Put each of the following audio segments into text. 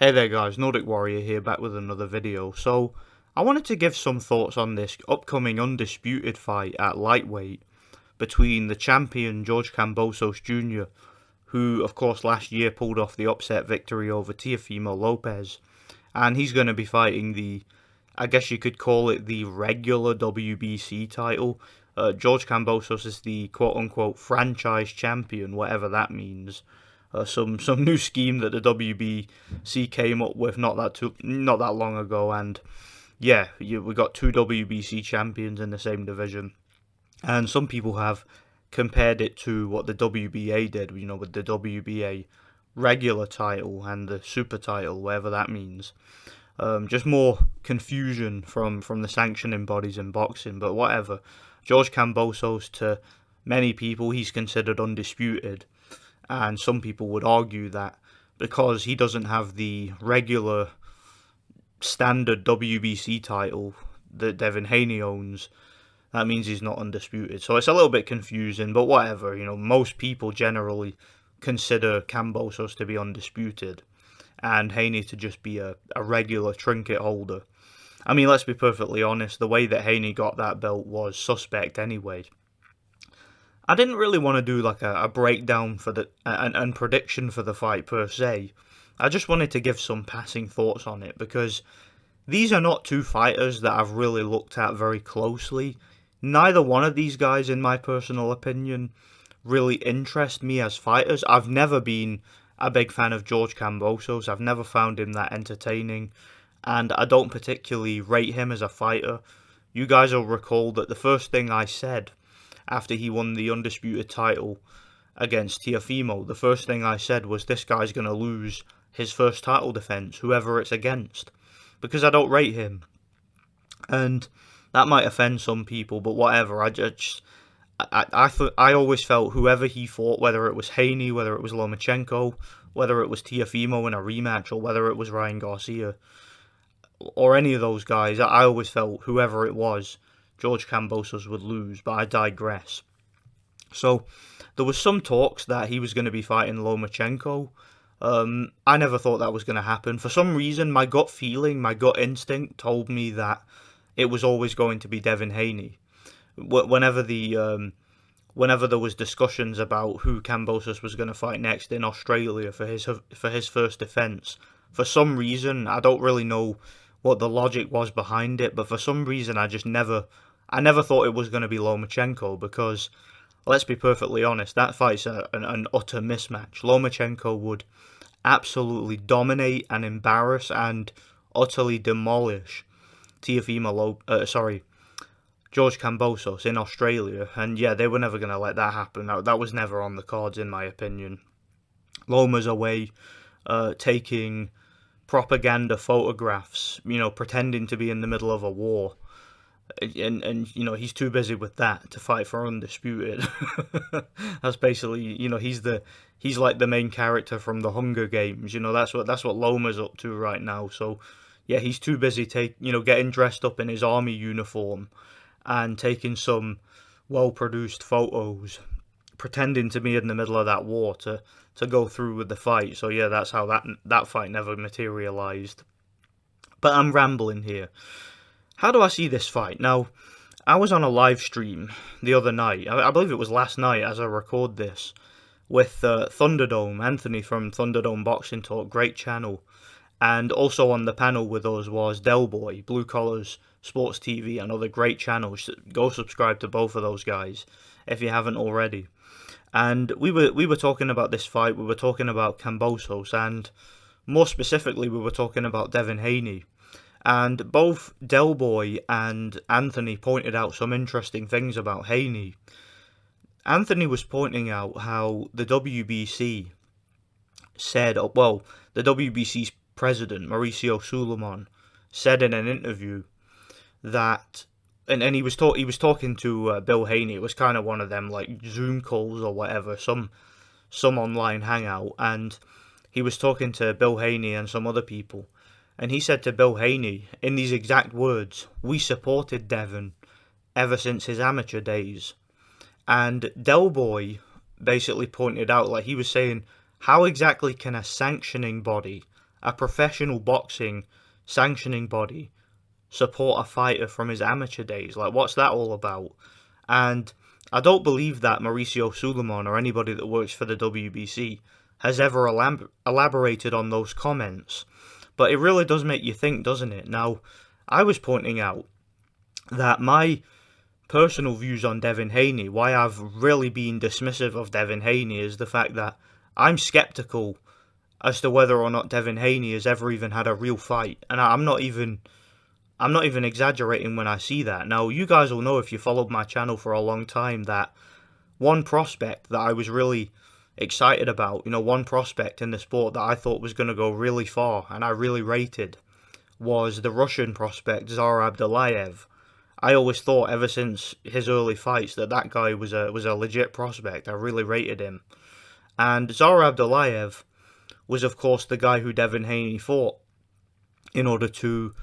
Hey there guys, Nordic Warrior here, back with another video. So, I wanted to give some thoughts on this upcoming undisputed fight at lightweight between the champion George Kambosos Jr., who of course last year pulled off the upset victory over Teofimo Lopez, and he's going to be fighting I guess you could call it the regular WBC title. George Kambosos is the quote-unquote franchise champion, whatever that means. Some new scheme that the WBC came up with not that long ago, and yeah, we got two WBC champions in the same division, and some people have compared it to what the WBA did, with the WBA regular title and the super title, whatever that means. Just more confusion from the sanctioning bodies in boxing, but whatever. George Kambosos, to many people, he's considered undisputed, and some people would argue that because he doesn't have the regular standard WBC title that Devin Haney owns, that means he's not undisputed. So it's a little bit confusing, but whatever. Most people generally consider Kambosos to be undisputed and Haney to just be a regular trinket holder. I mean, let's be perfectly honest, the way that Haney got that belt was suspect anyway. I didn't really want to do like a breakdown for and prediction for the fight per se. I just wanted to give some passing thoughts on it, because these are not two fighters that I've really looked at very closely. Neither one of these guys, in my personal opinion, really interest me as fighters. I've never been a big fan of George Kambosos. I've never found him that entertaining, and I don't particularly rate him as a fighter. You guys will recall that the first thing I said after he won the undisputed title against Teofimo, the first thing I said was, this guy's going to lose his first title defense, whoever it's against, because I don't rate him. And that might offend some people, but whatever. I always felt whoever he fought, whether it was Haney, whether it was Lomachenko, whether it was Teofimo in a rematch, or whether it was Ryan Garcia, or any of those guys, I always felt whoever it was, George Kambosos would lose, but I digress. So, there was some talks that he was going to be fighting Lomachenko. I never thought that was going to happen. For some reason, my gut feeling, my gut instinct told me that it was always going to be Devin Haney. Whenever there was discussions about who Kambosos was going to fight next in Australia for his first defense, for some reason, I don't really know what the logic was behind it, but for some reason I never thought it was going to be Lomachenko, because let's be perfectly honest, that fight's an utter mismatch. Lomachenko would absolutely dominate and embarrass and utterly demolish George Kambosos in Australia, and yeah, they were never going to let that happen. That was never on the cards, in my opinion. Loma's away taking propaganda photographs, pretending to be in the middle of a war, and he's too busy with that to fight for undisputed. That's basically, he's like the main character from the Hunger Games. That's what Loma's up to right now. So yeah, he's too busy getting dressed up in his army uniform and taking some well-produced photos, pretending to be in the middle of that war to go through with the fight. So yeah, that's how that fight never materialized. But I'm rambling here. How do I see this fight? Now, I was on a live stream the other night, I believe it was last night as I record this, with Thunderdome, Anthony from Thunderdome Boxing Talk, great channel. And also on the panel with us was Delboy, Blue Collars Sports TV, another great channel. Go subscribe to both of those guys if you haven't already. And we were talking about this fight. We were talking about Kambosos, and more specifically, we were talking about Devin Haney. And both Delboy and Anthony pointed out some interesting things about Haney. Anthony was pointing out how the WBC said, the WBC's president, Mauricio Suleiman, said in an interview that, and he was talking to Bill Haney. It was kind of one of them like Zoom calls or whatever, some online hangout, and he was talking to Bill Haney and some other people, and he said to Bill Haney in these exact words, "We supported Devin ever since his amateur days." And Delboy basically pointed out, like he was saying, how exactly can a sanctioning body, a professional boxing sanctioning body support a fighter from his amateur days? Like, what's that all about? And I don't believe that Mauricio Sulaiman or anybody that works for the WBC has ever elaborated on those comments. But it really does make you think, doesn't it? Now, I was pointing out that my personal views on Devin Haney, why I've really been dismissive of Devin Haney, is the fact that I'm skeptical as to whether or not Devin Haney has ever even had a real fight. And I'm not even exaggerating when I see that. Now, you guys will know if you followed my channel for a long time that one prospect that I was really excited about, one prospect in the sport that I thought was going to go really far and I really rated, was the Russian prospect Zara Abdullayev. I always thought ever since his early fights that guy was a legit prospect. I really rated him. And Zara Abdullayev was, of course, the guy who Devin Haney fought in order to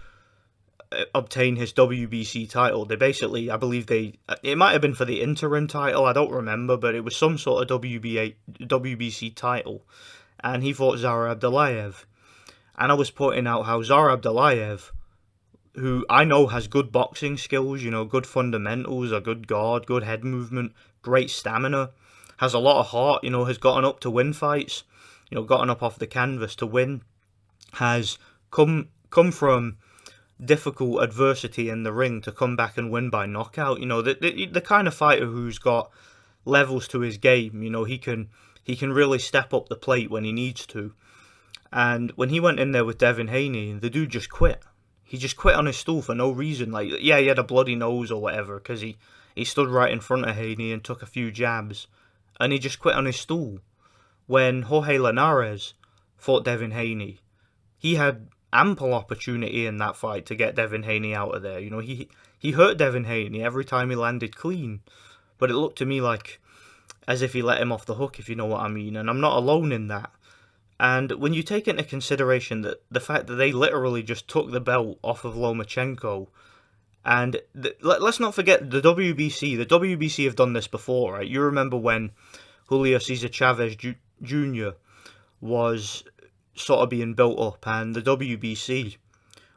obtain his WBC title. They basically, I believe it might have been for the interim title, I don't remember, but it was some sort of WBC title. And he fought Zara Abdullayev. And I was pointing out how Zara Abdullayev, who I know has good boxing skills, good fundamentals, a good guard, good head movement, great stamina, has a lot of heart, has gotten up to win fights, gotten up off the canvas to win, has come from difficult adversity in the ring to come back and win by knockout. The kind of fighter who's got levels to his game. He can really step up the plate when he needs to. And when he went in there with Devin Haney, the dude just quit. He just quit on his stool for no reason. Like, yeah, he had a bloody nose or whatever because he stood right in front of Haney and took a few jabs, and he just quit on his stool. When Jorge Linares fought Devin Haney, he had ample opportunity in that fight to get Devin Haney out of there. He hurt Devin Haney every time he landed clean, but it looked to me like as if he let him off the hook, if you know what I mean, and I'm not alone in that. And when you take into consideration that the fact that they literally just took the belt off of Lomachenko, and let's not forget the WBC. The WBC have done this before, right? You remember when Julio Cesar Chavez Jr. was sort of being built up, and the WBC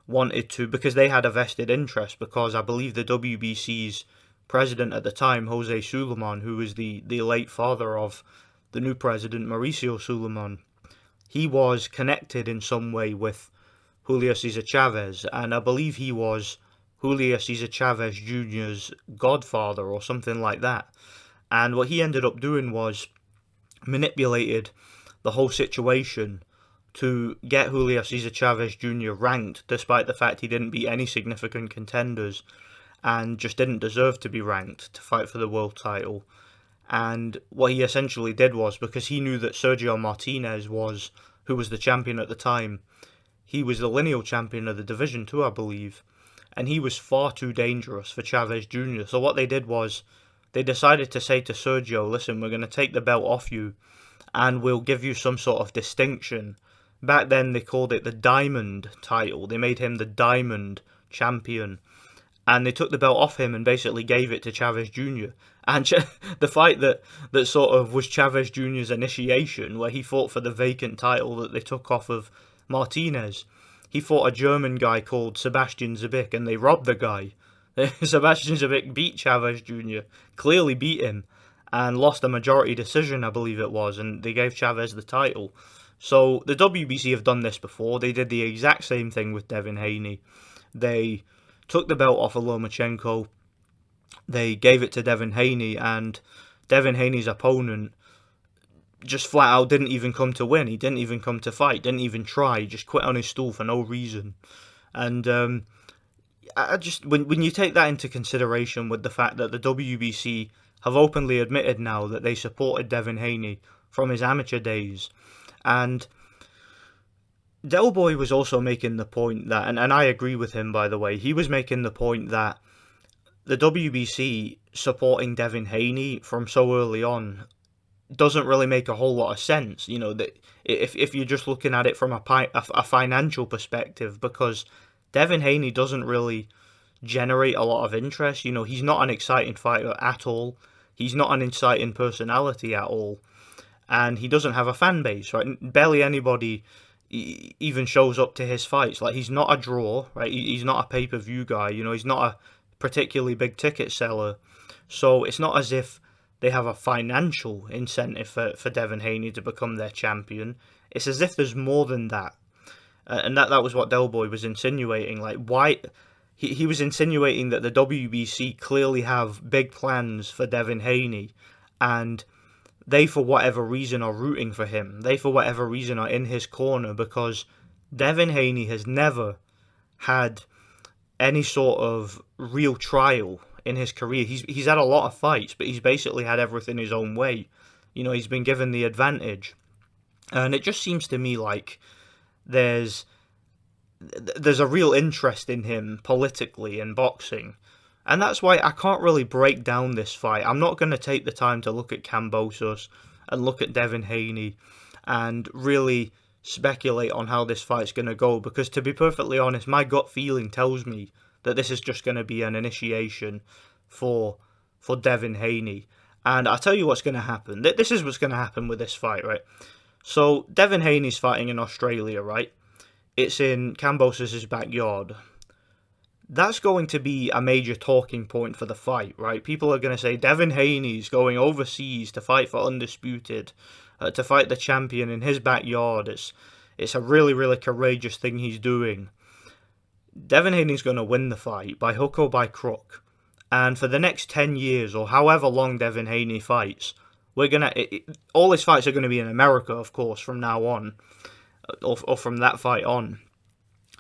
wanted to, because they had a vested interest, because I believe the WBC's president at the time, Jose Sulaiman, who was the late father of the new president, Mauricio Sulaiman, he was connected in some way with Julio Cesar Chavez, and I believe he was Julio Cesar Chavez Jr.'s godfather or something like that. And what he ended up doing was manipulated the whole situation to get Julio Cesar Chavez Jr. ranked, despite the fact he didn't beat any significant contenders and just didn't deserve to be ranked to fight for the world title. And what he essentially did was, because he knew that Sergio Martinez who was the champion at the time, he was the lineal champion of the Division 2, I believe, and he was far too dangerous for Chavez Jr. So what they did was, they decided to say to Sergio, listen, we're going to take the belt off you, and we'll give you some sort of distinction. Back then they called it the Diamond title. They made him the Diamond champion. And they took the belt off him and basically gave it to Chavez Jr. And the fight that sort of was Chavez Jr.'s initiation, where he fought for the vacant title that they took off of Martinez, he fought a German guy called Sebastian Zabik, and they robbed the guy. Sebastian Zabik beat Chavez Jr., clearly beat him, and lost a majority decision, I believe it was, and they gave Chavez the title. So the WBC have done this before. They did the exact same thing with Devin Haney. They took the belt off of Lomachenko, they gave it to Devin Haney, and Devin Haney's opponent just flat out didn't even come to win. He didn't even come to fight, didn't even try, he just quit on his stool for no reason. And when you take that into consideration with the fact that the WBC have openly admitted now that they supported Devin Haney from his amateur days, and Del Boy was also making the point that, and I agree with him, by the way, he was making the point that the WBC supporting Devin Haney from so early on doesn't really make a whole lot of sense, that if you're just looking at it from a financial perspective, because Devin Haney doesn't really generate a lot of interest. He's not an exciting fighter at all. He's not an exciting personality at all. And he doesn't have a fan base, right? Barely anybody even shows up to his fights. Like, he's not a draw, right? He's not a pay-per-view guy, he's not a particularly big ticket seller. So it's not as if they have a financial incentive for Devin Haney to become their champion. It's as if there's more than that. And that was what Del Boy was insinuating. Like, why... He was insinuating that the WBC clearly have big plans for Devin Haney, and they, for whatever reason, are rooting for him. They, for whatever reason, are in his corner, because Devin Haney has never had any sort of real trial in his career. He's had a lot of fights, but he's basically had everything his own way. He's been given the advantage. And it just seems to me like there's a real interest in him politically in boxing. And that's why I can't really break down this fight. I'm not going to take the time to look at Kambosos and look at Devin Haney and really speculate on how this fight's going to go, because, to be perfectly honest, my gut feeling tells me that this is just going to be an initiation for Devin Haney. And I'll tell you what's going to happen. This is what's going to happen with this fight, right? So Devin Haney's fighting in Australia, right? It's in Kambosos' backyard. That's going to be a major talking point for the fight, right? People are going to say, Devin Haney's going overseas to fight for Undisputed, to fight the champion in his backyard. It's a really, really courageous thing he's doing. Devin Haney's going to win the fight by hook or by crook. And for the next 10 years, or however long Devin Haney fights, all his fights are going to be in America, of course, from now on, or from that fight on.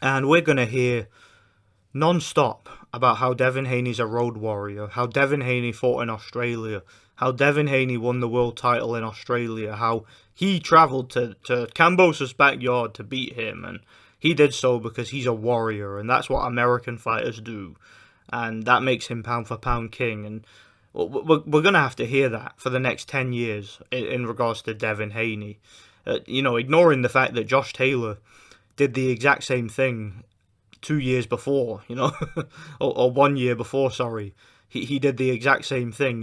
And we're going to hear non-stop about how Devin Haney's a road warrior, how Devin Haney fought in Australia, how Devin Haney won the world title in Australia, how he travelled to Kambosos' backyard to beat him, and he did so because he's a warrior, and that's what American fighters do, and that makes him pound for pound king. And we're going to have to hear that for the next 10 years in regards to Devin Haney. Ignoring the fact that Josh Taylor did the exact same thing 2 years before, or 1 year before, sorry. He did the exact same thing,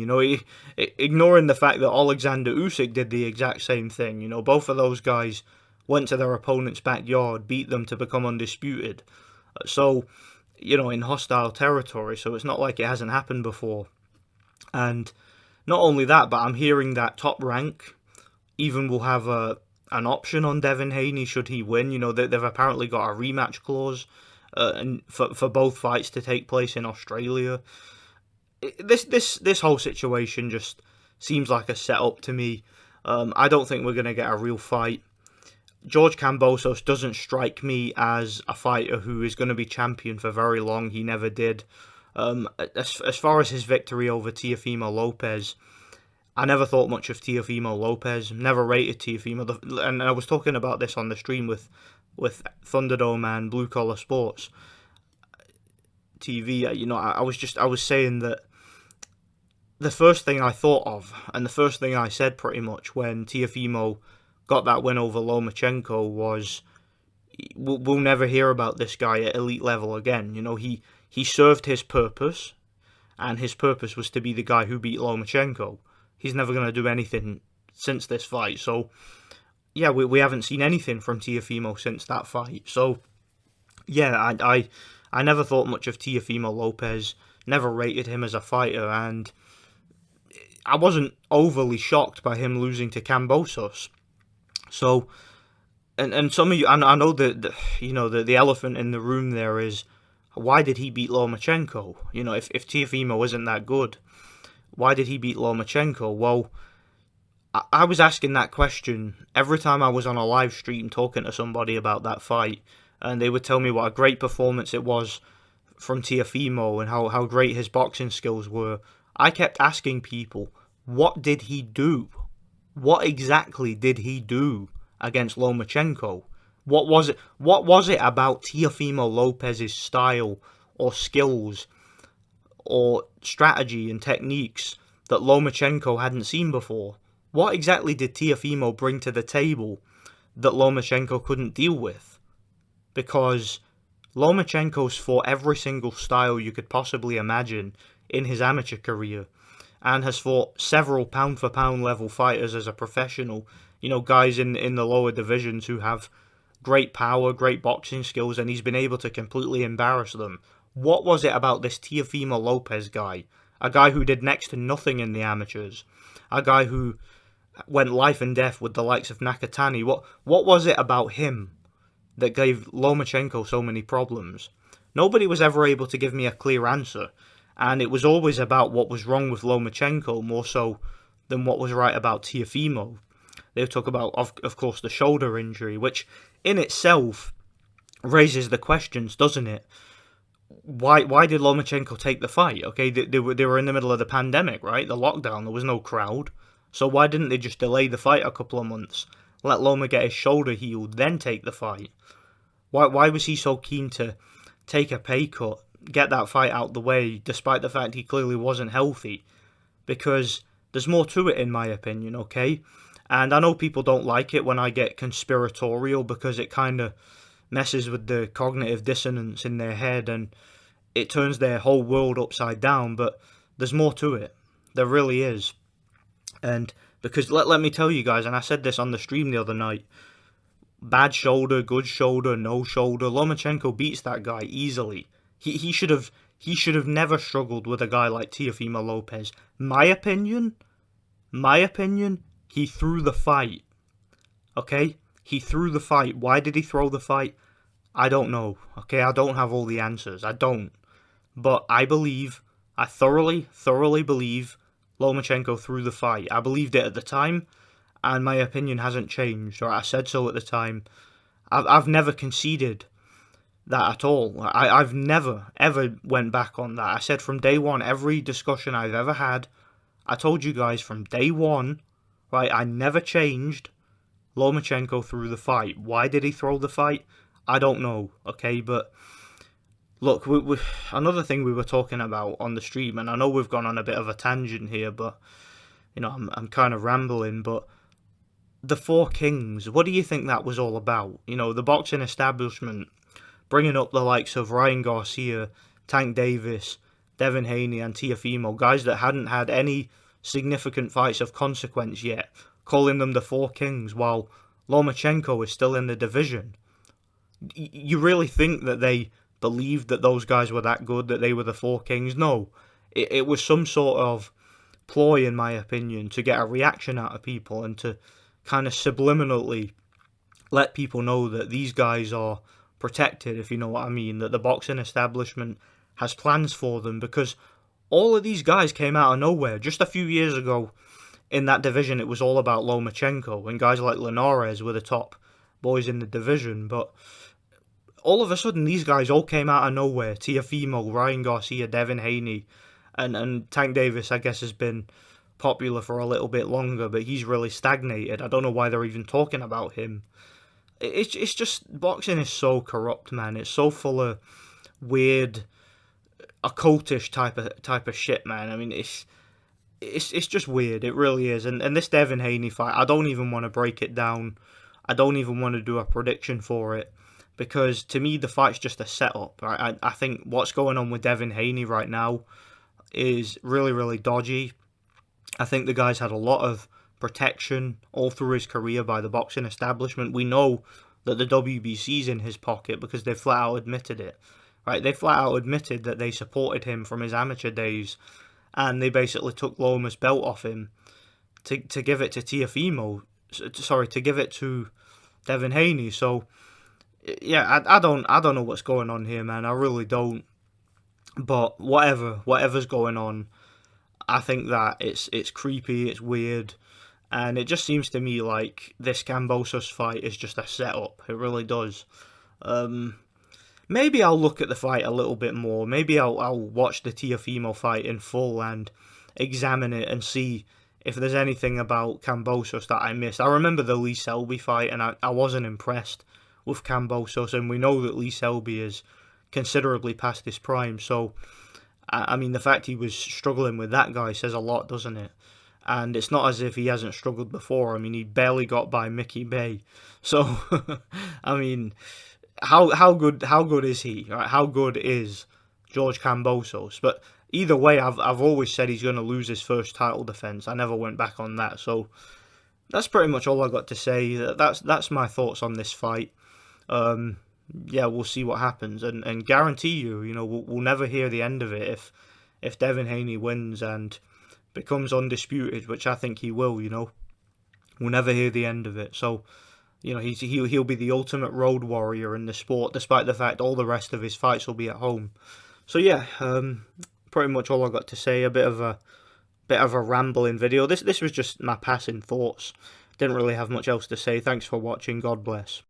ignoring the fact that Alexander Usyk did the exact same thing. Both of those guys went to their opponent's backyard, beat them to become undisputed. So, in hostile territory, so it's not like it hasn't happened before. And not only that, but I'm hearing that Top Rank even will have an option on Devin Haney should he win. They've apparently got a rematch clause and for both fights to take place in Australia. This whole situation just seems like a setup to me. I don't think we're going to get a real fight. George Kambosos doesn't strike me as a fighter who is going to be champion for very long. He never did. As far as his victory over Teofimo Lopez, I never thought much of Teofimo Lopez. Never rated Teofimo. And I was talking about this on the stream with Thunderdome and Blue Collar Sports TV. I was saying that the first thing I thought of, and the first thing I said pretty much when Teofimo got that win over Lomachenko was, we'll never hear about this guy at elite level again. He served his purpose, and his purpose was to be the guy who beat Lomachenko. He's never going to do anything since this fight. So, yeah, we haven't seen anything from Teofimo since that fight. So, yeah, I never thought much of Teofimo Lopez, never rated him as a fighter, and I wasn't overly shocked by him losing to Kambosos. So, and some of you, I know that the elephant in the room there is, why did he beat Lomachenko? If Teofimo isn't that good, why did he beat Lomachenko? Well, I was asking that question every time I was on a live stream talking to somebody about that fight, and they would tell me what a great performance it was from Teofimo and how great his boxing skills were. I kept asking people, what did he do? What exactly did he do against Lomachenko? What was it about Teofimo Lopez's style or skills or strategy and techniques that Lomachenko hadn't seen before? What exactly did Teofimo bring to the table that Lomachenko couldn't deal with? Because Lomachenko's fought every single style you could possibly imagine in his amateur career, and has fought several pound-for-pound level fighters as a professional. Guys in the lower divisions who have great power, great boxing skills, and he's been able to completely embarrass them. What was it about this Teofimo Lopez guy? A guy who did next to nothing in the amateurs. A guy who went life and death with the likes of Nakatani. What was it about him that gave Lomachenko so many problems? Nobody was ever able to give me a clear answer, and it was always about what was wrong with Lomachenko more so than what was right about Teofimo. They talk about, of course, the shoulder injury, which in itself raises the questions, doesn't it? Why did Lomachenko take the fight? Okay, they were in the middle of the pandemic, right? The lockdown, there was no crowd. So why didn't they just delay the fight a couple of months, let Loma get his shoulder healed, then take the fight? Why was he so keen to take a pay cut, get that fight out the way, despite the fact he clearly wasn't healthy? Because there's more to it, in my opinion, okay? And I know people don't like it when I get conspiratorial because it kind of messes with the cognitive dissonance in their head and it turns their whole world upside down, but there's more to it. There really is. And because let me tell you guys, and I said this on the stream the other night, bad shoulder, good shoulder, no shoulder, Lomachenko beats that guy easily. He should have never struggled with a guy like Teofimo Lopez. My opinion, he threw the fight. Okay? He threw the fight. Why did he throw the fight? I don't know. Okay, I don't have all the answers. I don't. But I thoroughly believe Lomachenko threw the fight. I believed it at the time, and my opinion hasn't changed. Or I said so at the time. I've never conceded that at all. I've never, ever went back on that. I said from day one, every discussion I've ever had, I told you guys from day one, right, I never changed. Lomachenko threw the fight. Why did he throw the fight? I don't know, okay, but look, another thing we were talking about on the stream, and I know we've gone on a bit of a tangent here, but, you know, I'm kind of rambling, but the Four Kings, what do you think that was all about? You know, the boxing establishment, bringing up the likes of Ryan Garcia, Tank Davis, Devin Haney, and Teofimo, guys that hadn't had any significant fights of consequence yet, calling them the Four Kings, while Lomachenko is still in the division. You really think that they believed that those guys were that good, that they were the Four Kings? No. It was some sort of ploy, in my opinion, to get a reaction out of people and to kind of subliminally let people know that these guys are protected, if you know what I mean, that the boxing establishment has plans for them, because all of these guys came out of nowhere. Just a few years ago, in that division, it was all about Lomachenko, and guys like Linares were the top boys in the division, but all of a sudden, these guys all came out of nowhere. Teofimo, Ryan Garcia, Devin Haney, and Tank Davis, I guess, has been popular for a little bit longer, but he's really stagnated. I don't know why they're even talking about him. It's just, boxing is so corrupt, man. It's so full of weird, occultish type of shit, man. I mean, it's just weird. It really is. And this Devin Haney fight, I don't even want to break it down. I don't even want to do a prediction for it, because to me the fight's just a setup. I think what's going on with Devin Haney right now is really, really dodgy. I think the guy's had a lot of protection all through his career by the boxing establishment. We know that the WBC's in his pocket because they flat out admitted it. Right? They flat out admitted that they supported him from his amateur days, and they basically took Loma's belt off him to give it to Teofimo. Sorry, to give it to Devin Haney. So yeah, I don't know what's going on here, man. I really don't. But whatever's going on, I think that it's creepy, it's weird, and it just seems to me like this Kambosos fight is just a setup. It really does. Maybe I'll look at the fight a little bit more. Maybe I'll watch the Teofimo fight in full and examine it and see if there's anything about Kambosos that I missed. I remember the Lee Selby fight, and I wasn't impressed with Kambosos, and we know that Lee Selby is considerably past his prime, so I mean, the fact he was struggling with that guy says a lot, doesn't it? And it's not as if he hasn't struggled before. I mean, he barely got by Mickey Bay. So, I mean, how good is he? Right? How good is George Kambosos? But either way, I've always said he's going to lose his first title defense. I never went back on that. So that's pretty much all I got to say. That's my thoughts on this fight. Yeah, we'll see what happens, and guarantee you, we'll never hear the end of it if Devin Haney wins and becomes undisputed, which I think he will. We'll never hear the end of it. So, he'll be the ultimate road warrior in the sport, despite the fact all the rest of his fights will be at home. So yeah, pretty much all I got to say. A bit of a rambling video. This was just my passing thoughts. Didn't really have much else to say. Thanks for watching. God bless.